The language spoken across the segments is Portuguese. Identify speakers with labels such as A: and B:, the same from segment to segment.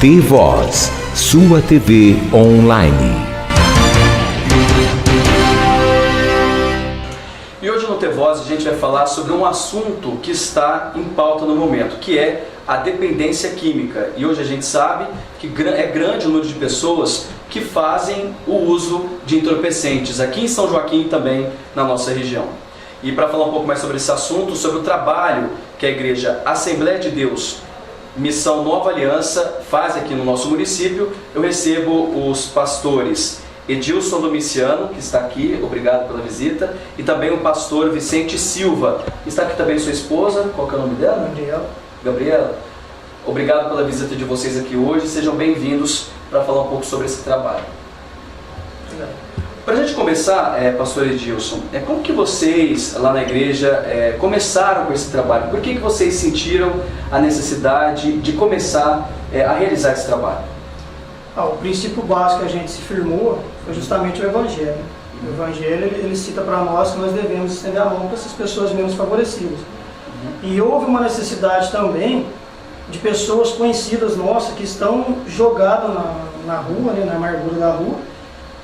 A: T-Voz, sua TV online.
B: E hoje no T-Voz a gente vai falar sobre um assunto que está em pauta no momento, que é a dependência química. E hoje a gente sabe que é grande o número de pessoas que fazem o uso de entorpecentes, aqui em São Joaquim e também na nossa região. E para falar um pouco mais sobre esse assunto, sobre o trabalho que a Igreja Assembleia de Deus, Missão Nova Aliança, faz aqui no nosso município, eu recebo os pastores Edilson Domiciano, que está aqui, obrigado pela visita, e também o pastor Vicente Silva. Está aqui também sua esposa, qual que é o nome dela? Gabriela. Obrigado pela visita de vocês aqui hoje, sejam bem-vindos para falar um pouco sobre esse trabalho. Para a gente começar, pastor Edilson, como que vocês lá na igreja começaram com esse trabalho? Por que vocês sentiram a necessidade de começar a realizar esse trabalho?
C: O princípio básico que a gente se firmou foi justamente o Evangelho. O Evangelho ele cita para nós que nós devemos estender a mão para essas pessoas menos favorecidas. E houve uma necessidade também de pessoas conhecidas nossas que estão jogadas na rua, né, na amargura da rua,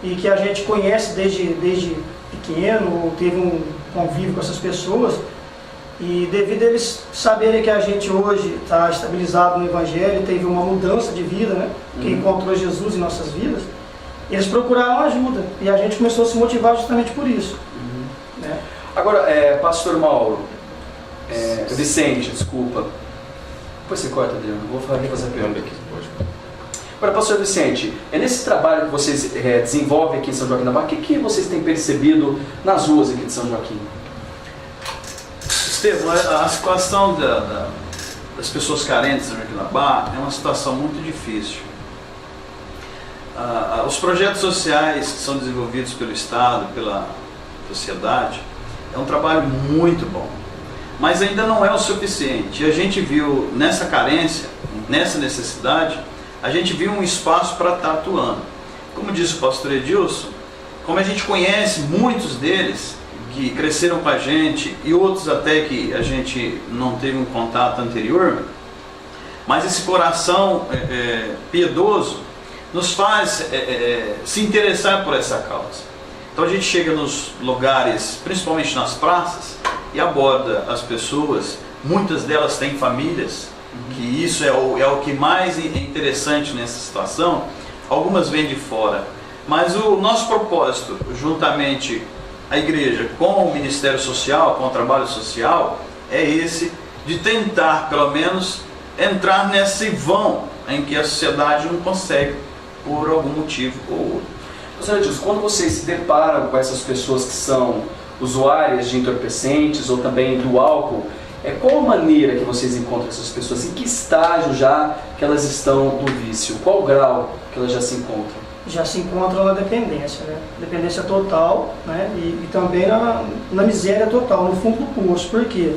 C: e que a gente conhece desde pequeno, ou teve um convívio com essas pessoas, e devido a eles saberem que a gente hoje está estabilizado no Evangelho, teve uma mudança de vida, né, que encontrou Jesus em nossas vidas, eles procuraram ajuda, e a gente começou a se motivar justamente por isso. Né?
B: Agora, pastor Mauro, Vicente, desculpa, depois você corta, Adriano, vou fazer a pergunta aqui. Agora, pastor Vicente, nesse trabalho que vocês desenvolvem aqui em São Joaquim da Barra, o que vocês têm percebido nas ruas aqui de São Joaquim?
D: Estevam, a situação das pessoas carentes de São Joaquim da Barra é uma situação muito difícil. Os projetos sociais que são desenvolvidos pelo Estado, pela sociedade, é um trabalho muito bom, mas ainda não é o suficiente. E a gente viu nessa carência, nessa necessidade, a gente viu um espaço para estar atuando. Como disse o pastor Edilson, como a gente conhece muitos deles que cresceram com a gente e outros até que a gente não teve um contato anterior, mas esse coração piedoso nos faz se interessar por essa causa. Então a gente chega nos lugares, principalmente nas praças, e aborda as pessoas, muitas delas têm famílias, que isso é o que mais é interessante nessa situação. Algumas vêm de fora, mas o nosso propósito, juntamente a igreja com o Ministério Social, com o trabalho social, é esse, de tentar pelo menos entrar nesse vão em que a sociedade não consegue por algum motivo ou outro.
B: Pastor Edilson, quando vocês se deparam com essas pessoas que são usuárias de entorpecentes ou também do álcool, qual a maneira que vocês encontram essas pessoas? Em que estágio já que elas estão do vício? Qual grau que elas já se encontram?
C: Já se encontram na dependência, né? Dependência total, né? E também na miséria total, no fundo do poço. Por quê?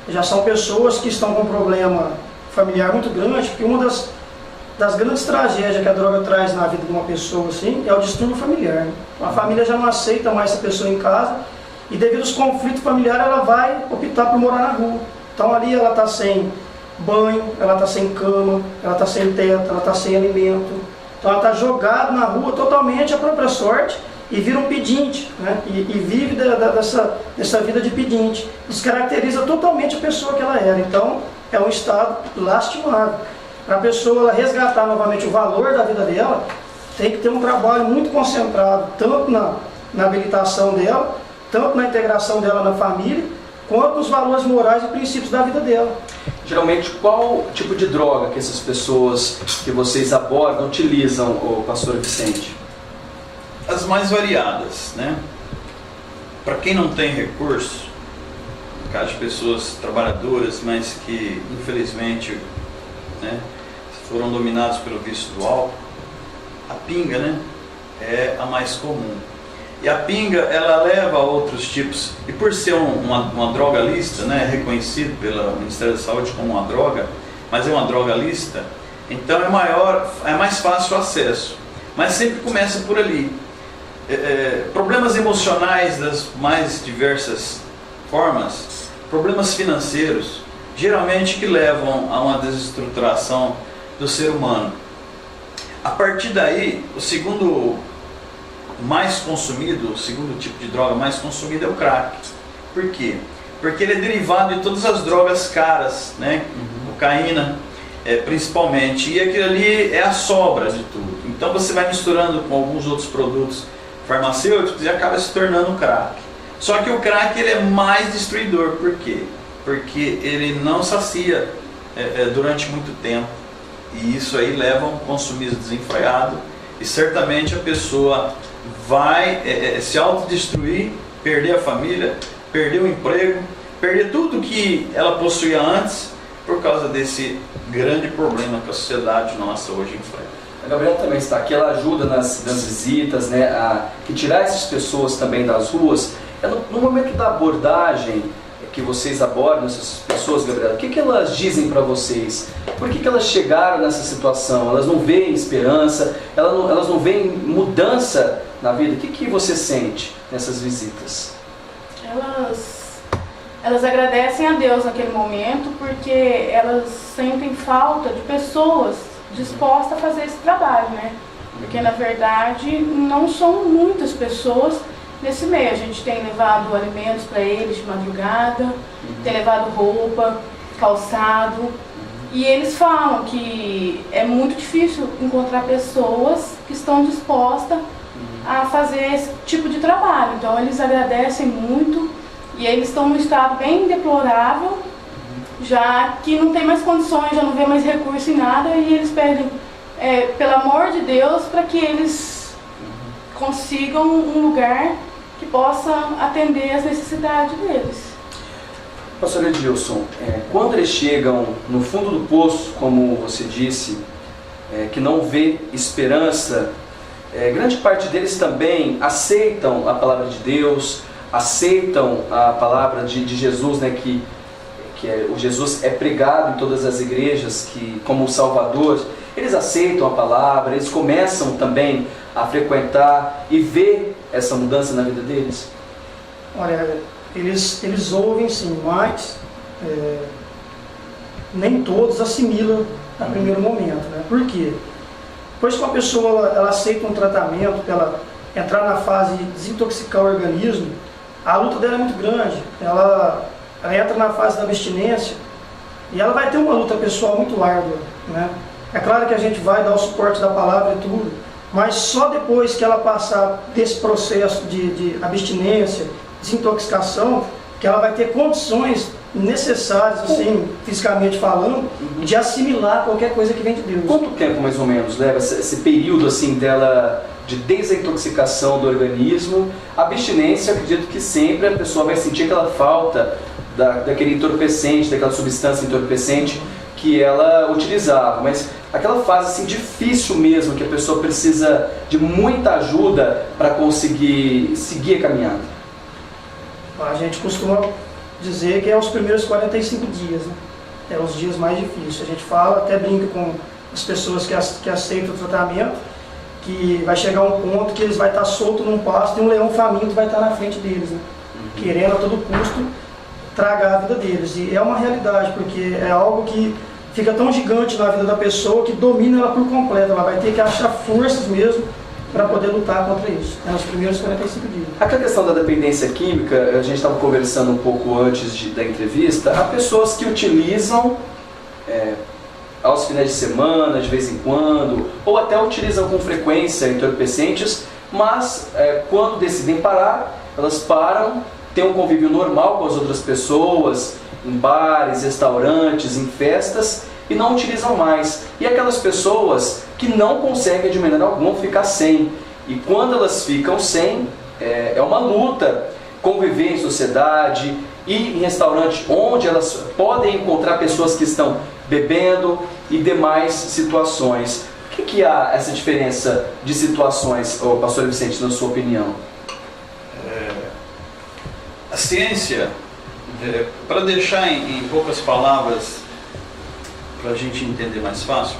C: Já são pessoas que estão com um problema familiar muito grande, porque uma das grandes tragédias que a droga traz na vida de uma pessoa assim, é o distúrbio familiar. Né? A família já não aceita mais essa pessoa em casa, e devido aos conflitos familiares ela vai optar por morar na rua. Então ali ela está sem banho, ela está sem cama, ela está sem teto, ela está sem alimento. Então ela está jogada na rua totalmente à própria sorte e vira um pedinte, né? E vive dessa vida de pedinte. Descaracteriza totalmente a pessoa que ela era. Então é um estado lastimável. Para a pessoa ela resgatar novamente o valor da vida dela, tem que ter um trabalho muito concentrado, tanto na habilitação dela, tanto na integração dela na família, quanto nos valores morais e princípios da vida dela.
B: Geralmente, qual tipo de droga que essas pessoas que vocês abordam utilizam, o pastor Vicente?
D: As mais variadas, né? Para quem não tem recurso, no caso de pessoas trabalhadoras, mas que infelizmente, né, foram dominados pelo vício do álcool, a pinga, né, é a mais comum. E a pinga, ela leva a outros tipos, e por ser uma droga lista, né, reconhecido pelo Ministério da Saúde como uma droga, mas é uma droga lista, então é mais fácil o acesso. Mas sempre começa por ali. Problemas emocionais das mais diversas formas, problemas financeiros, geralmente que levam a uma desestruturação do ser humano. A partir daí, o segundo mais consumido, o segundo tipo de droga mais consumida é o crack. Por quê? Porque ele é derivado de todas as drogas caras, né? Cocaína, principalmente. E aquilo ali é a sobra de tudo. Então você vai misturando com alguns outros produtos farmacêuticos e acaba se tornando crack. Só que o crack ele é mais destruidor. Por quê? Porque ele não sacia durante muito tempo. E isso aí leva a um consumismo desenfreado. E certamente a pessoa vai se autodestruir, perder a família, perder o emprego, perder tudo que ela possuía antes por causa desse grande problema que a sociedade nossa hoje enfrenta.
B: A Gabriela também está aqui, ela ajuda nas visitas, né, a retirar essas pessoas também das ruas. No momento da abordagem que vocês abordam essas pessoas, Gabriela, o que elas dizem para vocês? Por que elas chegaram nessa situação? Elas não veem esperança, elas não veem mudança na vida? O que você sente nessas visitas?
E: Elas agradecem a Deus naquele momento porque elas sentem falta de pessoas dispostas a fazer esse trabalho, né? Porque na verdade não são muitas pessoas nesse meio. A gente tem levado alimentos para eles de madrugada, tem levado roupa, calçado, e eles falam que é muito difícil encontrar pessoas que estão dispostas a fazer esse tipo de trabalho. Então eles agradecem muito e eles estão num estado bem deplorável, já que não tem mais condições, já não vê mais recurso em nada, e eles pedem, pelo amor de Deus, para que eles consigam um lugar que possa atender as necessidades deles.
B: Pastor Edilson, quando eles chegam no fundo do poço, como você disse, que não vê esperança, grande parte deles também aceitam a palavra de Deus, aceitam a palavra de Jesus, né, que o Jesus é pregado em todas as igrejas como o Salvador. Eles aceitam a palavra, eles começam também a frequentar e ver essa mudança na vida deles?
C: Olha, eles ouvem sim, mas nem todos assimilam a primeiro momento, né? Por quê? Depois que uma pessoa ela aceita um tratamento, ela entrar na fase de desintoxicar o organismo, a luta dela é muito grande. Ela entra na fase da abstinência e ela vai ter uma luta pessoal muito árdua, né? É claro que a gente vai dar o suporte da palavra e tudo, mas só depois que ela passar desse processo de abstinência, desintoxicação, que ela vai ter condições necessárias, assim, fisicamente falando, de assimilar qualquer coisa que vem de Deus.
B: Quanto tempo mais ou menos leva esse período assim dela de desintoxicação do organismo? Abstinência, acredito que sempre a pessoa vai sentir aquela falta daquele entorpecente, daquela substância entorpecente que ela utilizava, mas aquela fase assim difícil mesmo, que a pessoa precisa de muita ajuda para conseguir seguir a caminhada.
C: A gente costuma dizer que é os primeiros 45 dias, né? É os dias mais difíceis. A gente fala, até brinca com as pessoas que aceitam o tratamento, que vai chegar um ponto que eles vão estar soltos num pasto e um leão faminto vai estar na frente deles, né? Querendo a todo custo tragar a vida deles. E é uma realidade, porque é algo que fica tão gigante na vida da pessoa que domina ela por completo. Ela vai ter que achar forças mesmo para poder lutar contra isso, nos primeiros 45 dias.
B: Aquela questão da dependência química, a gente estava conversando um pouco antes da entrevista, há pessoas que utilizam aos finais de semana, de vez em quando, ou até utilizam com frequência entorpecentes, mas quando decidem parar, elas param, têm um convívio normal com as outras pessoas, em bares, restaurantes, em festas, e não utilizam mais. E aquelas pessoas que não conseguem de maneira alguma ficar sem. E quando elas ficam sem, é uma luta conviver em sociedade, ir em restaurante onde elas podem encontrar pessoas que estão bebendo e demais situações. Por que há essa diferença de situações, pastor Vicente, na sua opinião?
D: A ciência, para deixar em poucas palavras, para a gente entender mais fácil,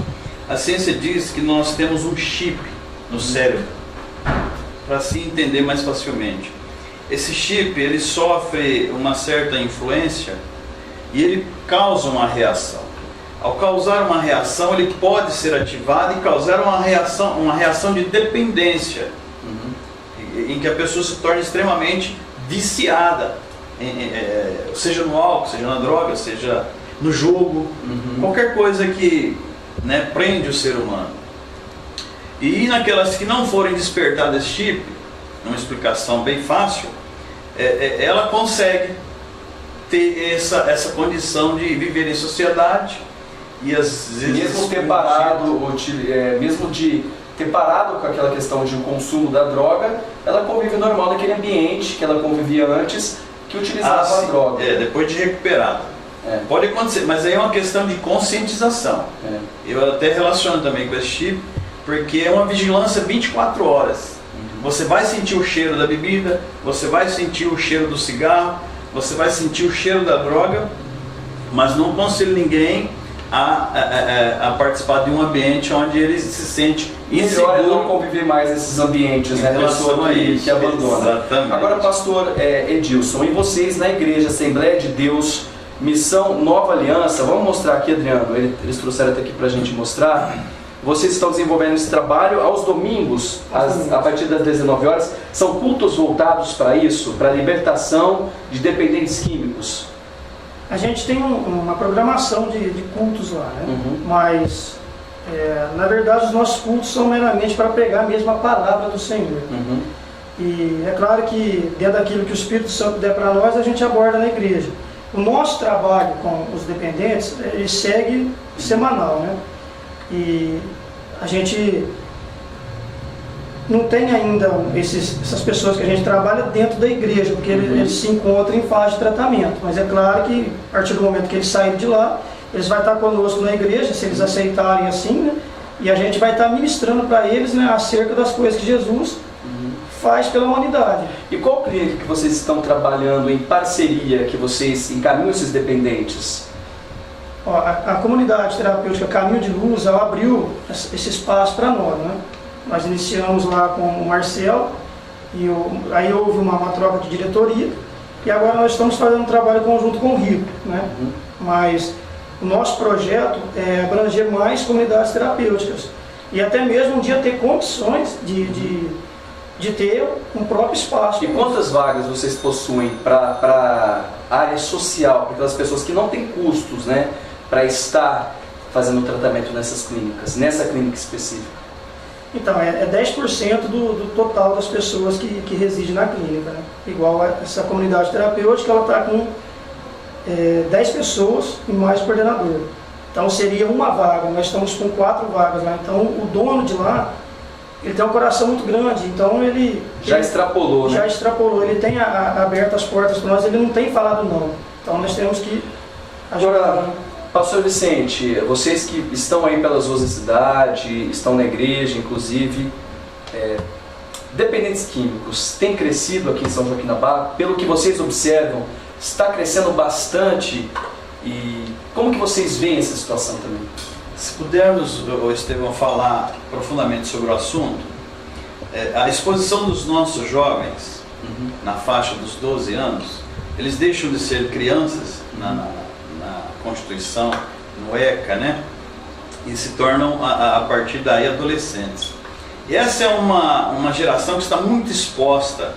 D: a ciência diz que nós temos um chip no cérebro, para se entender mais facilmente. Esse chip, ele sofre uma certa influência e ele causa uma reação. ao causar uma reação, ele pode ser ativado e causar uma reação de dependência, em que a pessoa se torna extremamente viciada, seja no álcool, seja na droga, seja no jogo, qualquer coisa que, né, prende o ser humano. E naquelas que não forem despertadas desse tipo, uma explicação bem fácil, ela consegue ter essa condição de viver em sociedade e às vezes
B: mesmo ter parado, mesmo de ter parado com aquela questão de consumo da droga, ela convive normal naquele ambiente que ela convivia antes, que utilizava a droga.
D: Depois de recuperado. Pode acontecer, mas aí é uma questão de conscientização. Eu até relaciono também com esse tipo, porque é uma vigilância 24 horas. Você vai sentir o cheiro da bebida, você vai sentir o cheiro do cigarro, você vai sentir o cheiro da droga, mas não aconselho ninguém a participar de um ambiente onde ele se sente inseguro.
B: Melhor é não conviver mais nesses ambientes, né? Pessoa que abandona.
D: Exatamente.
B: Agora, pastor Edilson, e vocês na igreja Assembleia de Deus, Missão Nova Aliança, vamos mostrar aqui, Adriano, eles trouxeram até aqui para a gente mostrar. Vocês estão desenvolvendo esse trabalho aos domingos, a partir das 19 horas. São cultos voltados para isso, para a libertação de dependentes químicos?
C: A gente tem uma programação de cultos lá, né? Mas, na verdade, os nossos cultos são meramente para pregar mesmo a palavra do Senhor. E é claro que, dentro daquilo que o Espírito Santo der para nós, a gente aborda na igreja. O nosso trabalho com os dependentes, ele segue semanal, né? E a gente não tem ainda essas pessoas que a gente trabalha dentro da igreja, porque eles se encontram em fase de tratamento. Mas é claro que, a partir do momento que eles saírem de lá, eles vão estar conosco na igreja, se eles aceitarem assim, né? E a gente vai estar ministrando para eles, né, acerca das coisas que Jesus faz pela humanidade.
B: E qual clínica que vocês estão trabalhando em parceria, que vocês encaminham esses dependentes?
C: A comunidade terapêutica Caminho de Luz, ela abriu esse espaço para nós, né? Nós iniciamos lá com o Marcelo, e aí houve uma troca de diretoria, e agora nós estamos fazendo um trabalho conjunto com o Rio, né? Mas o nosso projeto é abranger mais comunidades terapêuticas, e até mesmo um dia ter condições de ter um próprio espaço.
B: E quantas vagas vocês possuem para a área social, para aquelas pessoas que não têm custos, né, para estar fazendo o tratamento nessas clínicas, nessa clínica específica?
C: Então, é 10% do total das pessoas que residem na clínica, né? Igual essa comunidade terapêutica, ela está com 10 pessoas e mais coordenador. Então seria uma vaga, nós estamos com 4 vagas lá. Então o dono de lá, ele tem um coração muito grande, então ele
B: extrapolou, né?
C: Já extrapolou, ele tem aberto as portas para nós, ele não tem falado não. Então nós temos que ajudar.
B: Agora, pastor Vicente, vocês que estão aí pelas ruas da cidade, estão na igreja, inclusive, dependentes químicos, tem crescido aqui em São Joaquim da Barra? Pelo que vocês observam, está crescendo bastante? E como que vocês veem essa situação também?
D: Se pudermos, Estevão, falar profundamente sobre o assunto, a exposição dos nossos jovens, na faixa dos 12 anos, eles deixam de ser crianças na Constituição, no ECA, né? E se tornam, a partir daí, adolescentes. E essa é uma geração que está muito exposta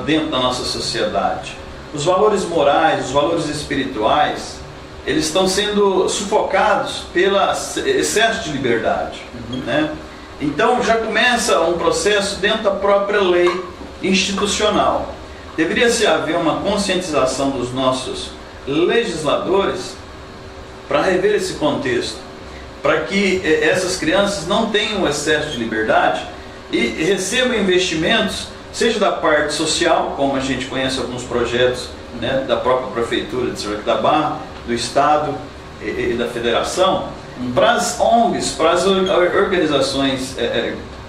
D: dentro da nossa sociedade. Os valores morais, os valores espirituais, eles estão sendo sufocados pelo excesso de liberdade, né? Então já começa um processo dentro da própria lei institucional. Deveria-se haver uma conscientização dos nossos legisladores para rever esse contexto, para que essas crianças não tenham excesso de liberdade e recebam investimentos, seja da parte social, como a gente conhece alguns projetos, né, da própria Prefeitura de São Joaquim da Barra, do Estado e da Federação, para as ONGs, para as organizações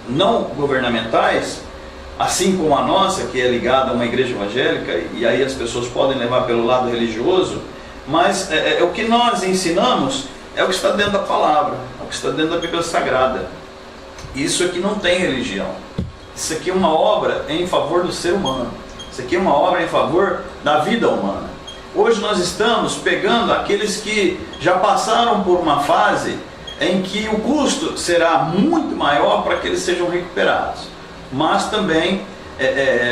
D: não governamentais, assim como a nossa, que é ligada a uma igreja evangélica, e aí as pessoas podem levar pelo lado religioso, mas o que nós ensinamos é o que está dentro da palavra, é o que está dentro da Bíblia Sagrada. Isso aqui não tem religião. Isso aqui é uma obra em favor do ser humano. Isso aqui é uma obra em favor da vida humana. Hoje nós estamos pegando aqueles que já passaram por uma fase em que o custo será muito maior para que eles sejam recuperados. Mas também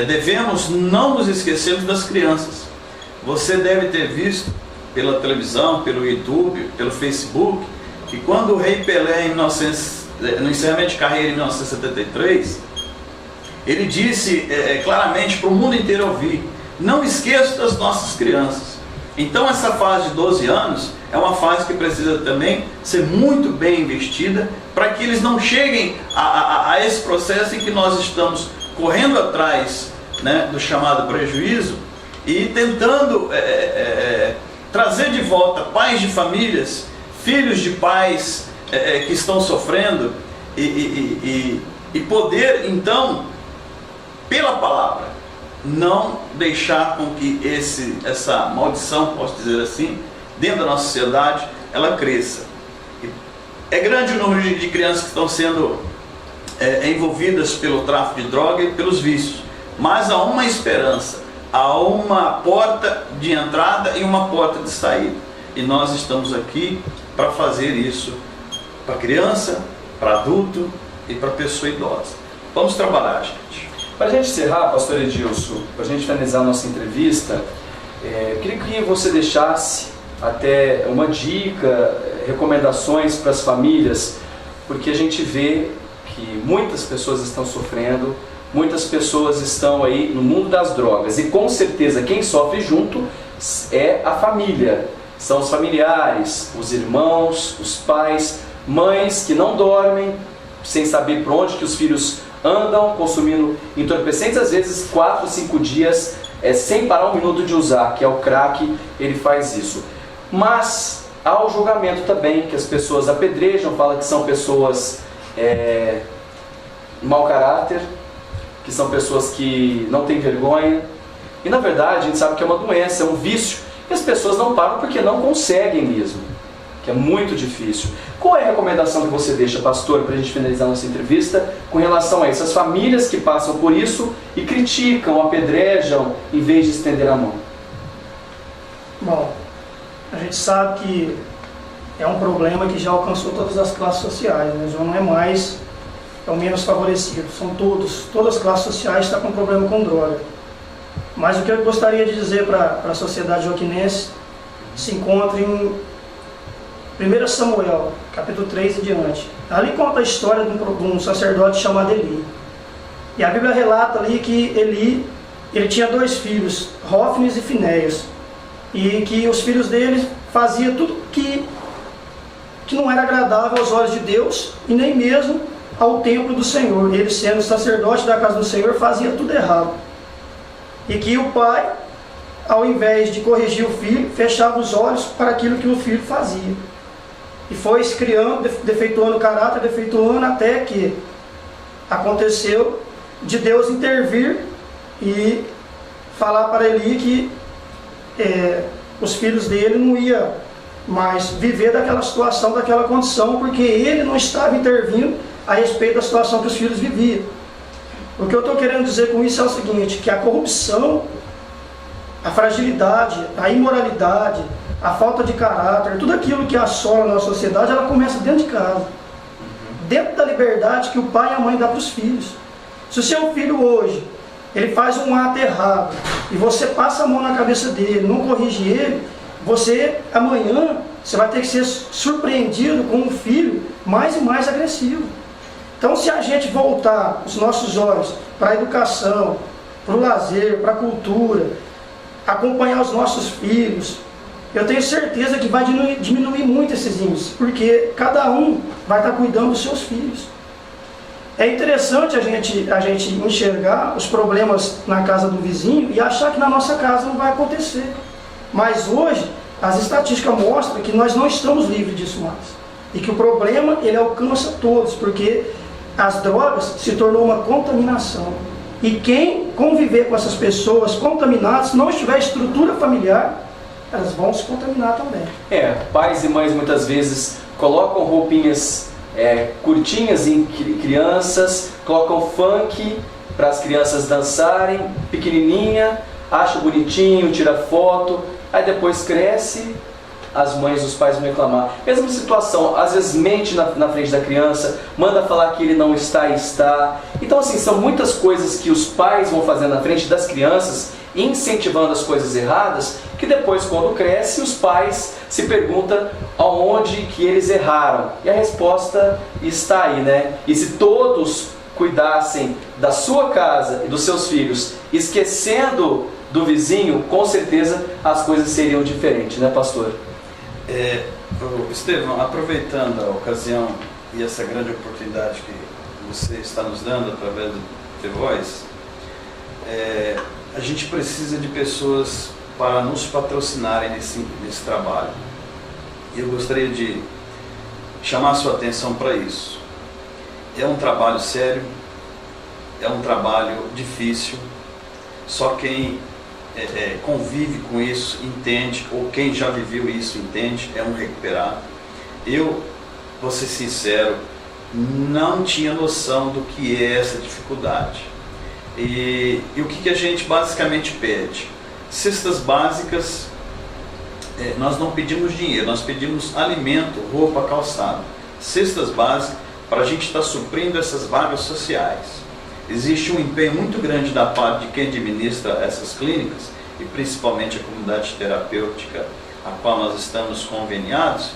D: devemos não nos esquecermos das crianças. Você deve ter visto pela televisão, pelo YouTube, pelo Facebook, que quando o rei Pelé, no encerramento de carreira em 1973, ele disse claramente para o mundo inteiro ouvir: não esqueça das nossas crianças. Então essa fase de 12 anos é uma fase que precisa também ser muito bem investida para que eles não cheguem a esse processo em que nós estamos correndo atrás, né, do chamado prejuízo e tentando trazer de volta pais de famílias, filhos de pais que estão sofrendo e poder então, pela palavra, não deixar com que essa maldição, posso dizer assim, dentro da nossa sociedade, ela cresça. É grande o número de crianças que estão sendo envolvidas pelo tráfico de droga e pelos vícios, mas há uma esperança, há uma porta de entrada e uma porta de saída, e nós estamos aqui para fazer isso para criança, para adulto e para pessoa idosa. Vamos trabalhar, gente.
B: Para a gente encerrar, pastor Edilson, para a gente finalizar a nossa entrevista, eu queria que você deixasse até uma dica, recomendações para as famílias, porque a gente vê que muitas pessoas estão sofrendo, muitas pessoas estão aí no mundo das drogas, e com certeza quem sofre junto é a família, são os familiares, os irmãos, os pais, mães que não dormem, sem saber por onde que os filhos andam, consumindo entorpecentes, às vezes 4, 5 dias, sem parar um minuto de usar, que é o crack, ele faz isso. Mas há o julgamento também, que as pessoas apedrejam, falam que são pessoas mau caráter, que são pessoas que não têm vergonha, e na verdade a gente sabe que é uma doença, é um vício, e as pessoas não param porque não conseguem mesmo, que é muito difícil. Qual é a recomendação que você deixa, pastor, para a gente finalizar nossa entrevista, com relação a essas famílias que passam por isso e criticam, apedrejam, em vez de estender a mão?
C: Bom, a gente sabe que é um problema que já alcançou todas as classes sociais, né? Já não é mais o menos favorecido, são todas as classes sociais estão com problema com droga. Mas o que eu gostaria de dizer para a sociedade joaquinense se encontra em 1 Samuel, capítulo 3 e diante. Ali conta a história de um sacerdote chamado Eli. E a Bíblia relata ali que ele tinha 2 filhos, Hófnis e Finéias. E que os filhos dele faziam tudo que não era agradável aos olhos de Deus e nem mesmo ao templo do Senhor. Ele, sendo sacerdote da casa do Senhor, fazia tudo errado. E que o pai, ao invés de corrigir o filho, fechava os olhos para aquilo que o filho fazia. E foi se criando, defeituando o caráter, defeituando, até que aconteceu de Deus intervir e falar para Eli que os filhos dele não iam mais viver daquela situação, daquela condição, porque ele não estava intervindo a respeito da situação que os filhos viviam. O que eu estou querendo dizer com isso é o seguinte, que a corrupção, a fragilidade, a imoralidade, a falta de caráter, tudo aquilo que assola a nossa sociedade, ela começa dentro de casa. Dentro da liberdade que o pai e a mãe dão para os filhos. Se o seu filho hoje, ele faz um ato errado, e você passa a mão na cabeça dele, não corrige ele, você, amanhã, você vai ter que ser surpreendido com um filho mais e mais agressivo. Então, se a gente voltar os nossos olhos para a educação, para o lazer, para a cultura, acompanhar os nossos filhos, eu tenho certeza que vai diminuir muito esses índices, porque cada um vai estar cuidando dos seus filhos. É interessante a gente enxergar os problemas na casa do vizinho e achar que na nossa casa não vai acontecer. Mas hoje, as estatísticas mostram que nós não estamos livres disso mais. E que o problema, ele alcança todos, porque as drogas se tornou uma contaminação. E quem conviver com essas pessoas contaminadas, se não tiver estrutura familiar, elas vão se contaminar também.
B: Pais e mães muitas vezes colocam roupinhas curtinhas em crianças, colocam funk para as crianças dançarem, pequenininha, acha bonitinho, tira foto, aí depois cresce, as mães, os pais vão reclamar. Mesma situação, às vezes mente na frente da criança, manda falar que ele não está e está. Então assim, são muitas coisas que os pais vão fazendo na frente das crianças, incentivando as coisas erradas, que depois quando cresce, os pais se perguntam aonde que eles erraram. E a resposta está aí, né? E se todos cuidassem da sua casa e dos seus filhos, esquecendo do vizinho, com certeza as coisas seriam diferentes, né, pastor?
D: Estevão, aproveitando a ocasião e essa grande oportunidade que você está nos dando através do The Voice, a gente precisa de pessoas para nos patrocinarem nesse trabalho. E eu gostaria de chamar a sua atenção para isso. É um trabalho sério, é um trabalho difícil, só quem convive com isso entende, ou quem já viveu isso entende, é um recuperado. Eu, vou ser sincero, não tinha noção do que é essa dificuldade. E o que a gente basicamente pede? Cestas básicas, nós não pedimos dinheiro, nós pedimos alimento, roupa, calçado. Cestas básicas para a gente estar suprindo essas vagas sociais. Existe um empenho muito grande da parte de quem administra essas clínicas, e principalmente a comunidade terapêutica a qual nós estamos conveniados.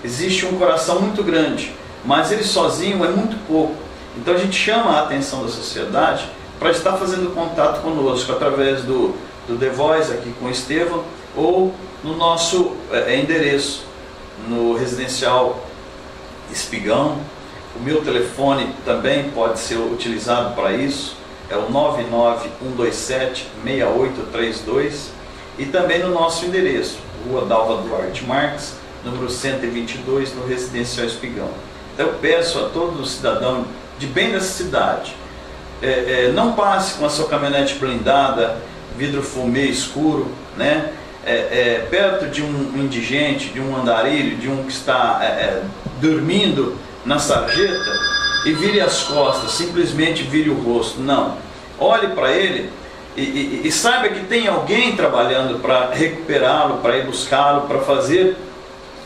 D: Existe um coração muito grande, mas ele sozinho é muito pouco. Então a gente chama a atenção da sociedade para estar fazendo contato conosco através do The Voice aqui com o Estevão, ou no nosso endereço, no residencial Espigão. O meu telefone também pode ser utilizado para isso, é o 991276832, e também no nosso endereço, Rua Dalva Duarte Marques, número 122, no Residencial Espigão. Então eu peço a todo cidadão de bem dessa cidade, não passe com a sua caminhonete blindada, vidro fumê escuro, né? Perto de um indigente, de um andarilho, de um que está dormindo na sarjeta, e vire as costas, simplesmente vire o rosto. Não, olhe para ele e saiba que tem alguém trabalhando para recuperá-lo, para ir buscá-lo, para fazer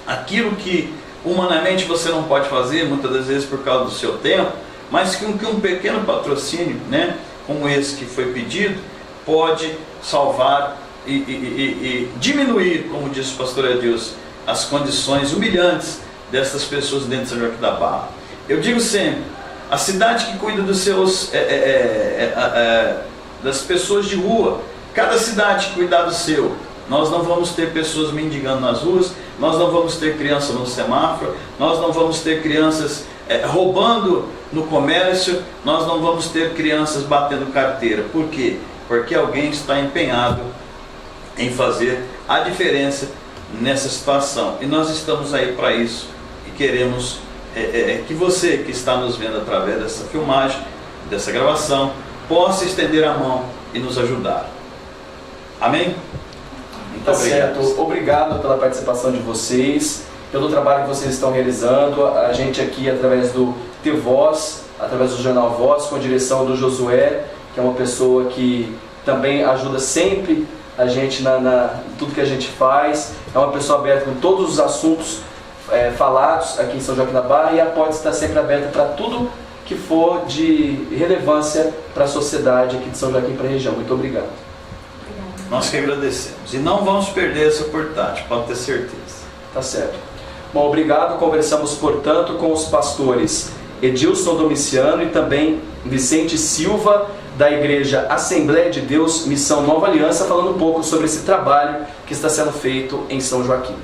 D: aquilo que humanamente você não pode fazer, muitas das vezes por causa do seu tempo, mas que um pequeno patrocínio, né, como esse que foi pedido, pode salvar e diminuir, como disse o pastor Edilson, as condições humilhantes dessas pessoas dentro de São Joaquim da Barra. Eu digo sempre, a cidade que cuida dos seus, das pessoas de rua, cada cidade que cuidar do seu, nós não vamos ter pessoas mendigando nas ruas, nós não vamos ter crianças no semáforo, nós não vamos ter crianças roubando no comércio, nós não vamos ter crianças batendo carteira. Por quê? Porque alguém está empenhado em fazer a diferença nessa situação. E nós estamos aí para isso e queremos que você que está nos vendo através dessa filmagem, dessa gravação, possa estender a mão e nos ajudar. Amém? Muito
B: Tá
D: obrigado.
B: certo. Obrigado pela participação de vocês, pelo trabalho que vocês estão realizando. A gente aqui, através do The Voz, através do Jornal Voz, com a direção do Josué, que é uma pessoa que também ajuda sempre a gente em tudo que a gente faz. É uma pessoa aberta com todos os assuntos falados aqui em São Joaquim da Barra, e a porta está sempre aberta para tudo que for de relevância para a sociedade aqui de São Joaquim, para a região. Muito obrigado.
D: Nós que agradecemos. E não vamos perder essa oportunidade, pode ter certeza.
B: Tá certo. Bom, obrigado. Conversamos, portanto, com os pastores Edilson Domiciano e também Vicente Silva, da Igreja Assembleia de Deus, Missão Nova Aliança, falando um pouco sobre esse trabalho que está sendo feito em São Joaquim.